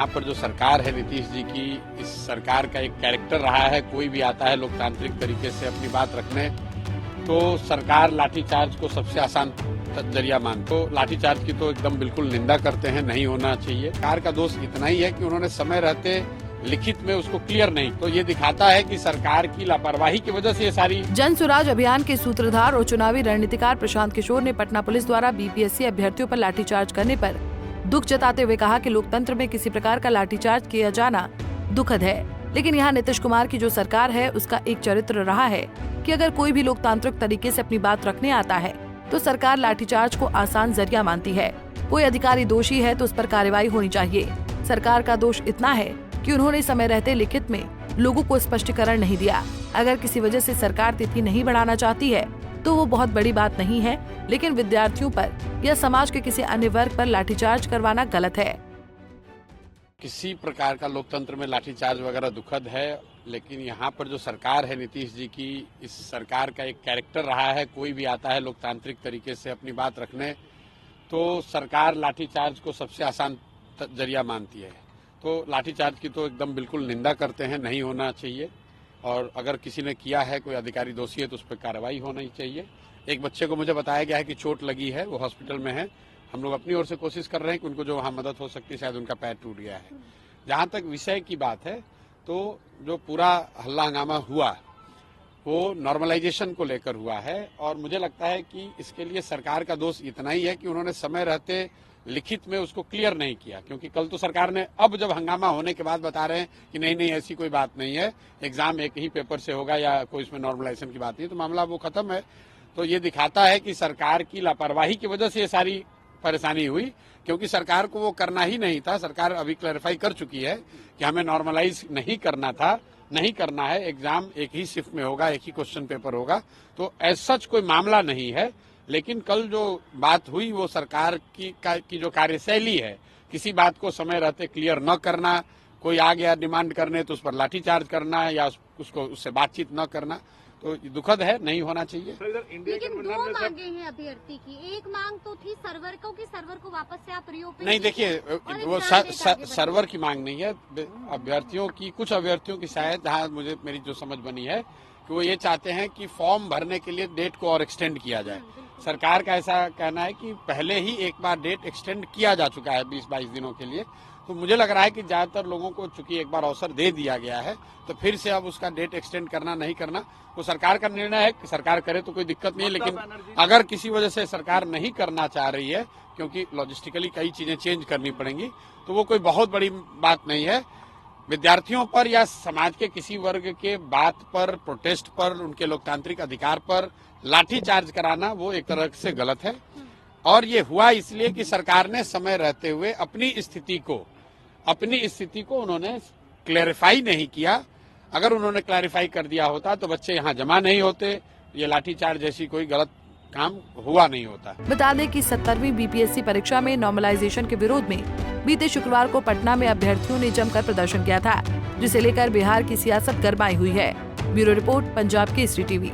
यहाँ पर जो सरकार है नीतीश जी की, इस सरकार का एक कैरेक्टर रहा है, कोई भी आता है लोकतांत्रिक तरीके से अपनी बात रखने तो सरकार लाठीचार्ज को सबसे आसान जरिया मानती। तो लाठीचार्ज की तो एकदम बिल्कुल निंदा करते हैं, नहीं होना चाहिए। सरकार का दोष इतना ही है कि उन्होंने समय रहते लिखित में उसको क्लियर नहीं, तो ये दिखाता है कि सरकार की लापरवाही की वजह से ये सारी। जन सुराज अभियान के सूत्रधार और चुनावी रणनीतिकार प्रशांत किशोर ने पटना पुलिस द्वारा बीपीएससी अभ्यर्थियों पर लाठीचार्ज करने पर दुख जताते हुए कहा कि लोकतंत्र में किसी प्रकार का लाठीचार्ज किया जाना दुखद है, लेकिन यहाँ नीतीश कुमार की जो सरकार है उसका एक चरित्र रहा है कि अगर कोई भी लोकतांत्रिक तरीके से अपनी बात रखने आता है तो सरकार लाठीचार्ज को आसान जरिया मानती है। कोई अधिकारी दोषी है तो उस पर कार्रवाई होनी चाहिए। सरकार का दोष इतना है कि उन्होंने समय रहते लिखित में लोगों को स्पष्टीकरण नहीं दिया। अगर किसी वजह से सरकार तिथि नहीं बढ़ाना चाहती है तो वो बहुत बड़ी बात नहीं है, लेकिन विद्यार्थियों पर या समाज के किसी अन्य वर्ग पर लाठीचार्ज करवाना गलत है। किसी प्रकार का लोकतंत्र में लाठीचार्ज वगैरह दुखद है, लेकिन यहाँ पर जो सरकार है नीतीश जी की, इस सरकार का एक कैरेक्टर रहा है, कोई भी आता है लोकतांत्रिक तरीके से अपनी बात रखने तो सरकार लाठीचार्ज को सबसे आसान जरिया मानती है। तो लाठीचार्ज की तो एकदम बिल्कुल निंदा करते हैं, नहीं होना चाहिए। और अगर किसी ने किया है, कोई अधिकारी दोषी है तो उस पर कार्रवाई होनी चाहिए। एक बच्चे को मुझे बताया गया है कि चोट लगी है, वो हॉस्पिटल में है। हम लोग अपनी ओर से कोशिश कर रहे हैं कि उनको जो वहाँ मदद हो सकती है, शायद उनका पैर टूट गया है। जहाँ तक विषय की बात है तो जो पूरा हल्ला हंगामा हुआ वो नॉर्मलाइजेशन को लेकर हुआ है, और मुझे लगता है कि इसके लिए सरकार का दोष इतना ही है कि उन्होंने समय रहते लिखित में उसको क्लियर नहीं किया। क्योंकि कल तो सरकार ने, अब जब हंगामा होने के बाद बता रहे हैं कि नहीं ऐसी कोई बात नहीं है, एग्जाम एक ही पेपर से होगा या कोई इसमें नॉर्मलाइजेशन की बात नहीं है, तो मामला वो खत्म है। तो ये दिखाता है कि सरकार की लापरवाही की वजह से ये सारी परेशानी हुई, क्योंकि सरकार को वो करना ही नहीं था। सरकार अभी क्लैरिफाई कर चुकी है कि हमें नॉर्मलाइज नहीं करना था, नहीं करना है, एग्जाम एक ही शिफ्ट में होगा, एक ही क्वेश्चन पेपर होगा, तो एज सच कोई मामला नहीं है। लेकिन कल जो बात हुई वो सरकार की जो कार्यशैली है, किसी बात को समय रहते क्लियर न करना, कोई आ गया डिमांड करने तो उस पर लाठीचार्ज करना या उसको उससे बातचीत न करना, तो दुखद है, नहीं होना चाहिए। लेकिन दो मांगे हैं अभ्यर्थी की। एक मांग तो थी सर्वर को वापस से आप रिओपन नहीं, देखिए वो सर्वर की मांग नहीं है। अभ्यर्थियों की, कुछ अभ्यर्थियों की शायद, जहाँ मुझे मेरी जो समझ बनी है कि वो ये चाहते हैं कि फॉर्म भरने के लिए डेट को और एक्सटेंड किया जाए। सरकार का ऐसा कहना है कि पहले ही एक बार डेट एक्सटेंड किया जा चुका है 20-22 दिनों के लिए। तो मुझे लग रहा है कि ज्यादातर लोगों को चूंकि एक बार अवसर दे दिया गया है तो फिर से अब उसका डेट एक्सटेंड करना नहीं करना वो सरकार का निर्णय है। कि सरकार करे तो कोई दिक्कत नहीं है, लेकिन अगर किसी वजह से सरकार नहीं करना चाह रही है, क्योंकि लॉजिस्टिकली कई चीजें चेंज करनी पड़ेंगी, तो वो कोई बहुत बड़ी बात नहीं है। विद्यार्थियों पर या समाज के किसी वर्ग के बात पर, प्रोटेस्ट पर, उनके लोकतांत्रिक अधिकार पर लाठीचार्ज कराना वो एक तरह से गलत है। और ये हुआ इसलिए कि सरकार ने समय रहते हुए अपनी स्थिति को उन्होंने क्लैरिफाई नहीं किया। अगर उन्होंने क्लैरिफाई कर दिया होता तो बच्चे यहाँ जमा नहीं होते, ये लाठीचार्ज जैसी कोई गलत काम हुआ नहीं होता। बता दें कि 17वीं बीपीएससी परीक्षा में नॉर्मलाइजेशन के विरोध में बीते शुक्रवार को पटना में अभ्यर्थियों ने जमकर प्रदर्शन किया था, जिसे लेकर बिहार की सियासत गरमाई हुई है। Bureau report, Punjab Kesari TV.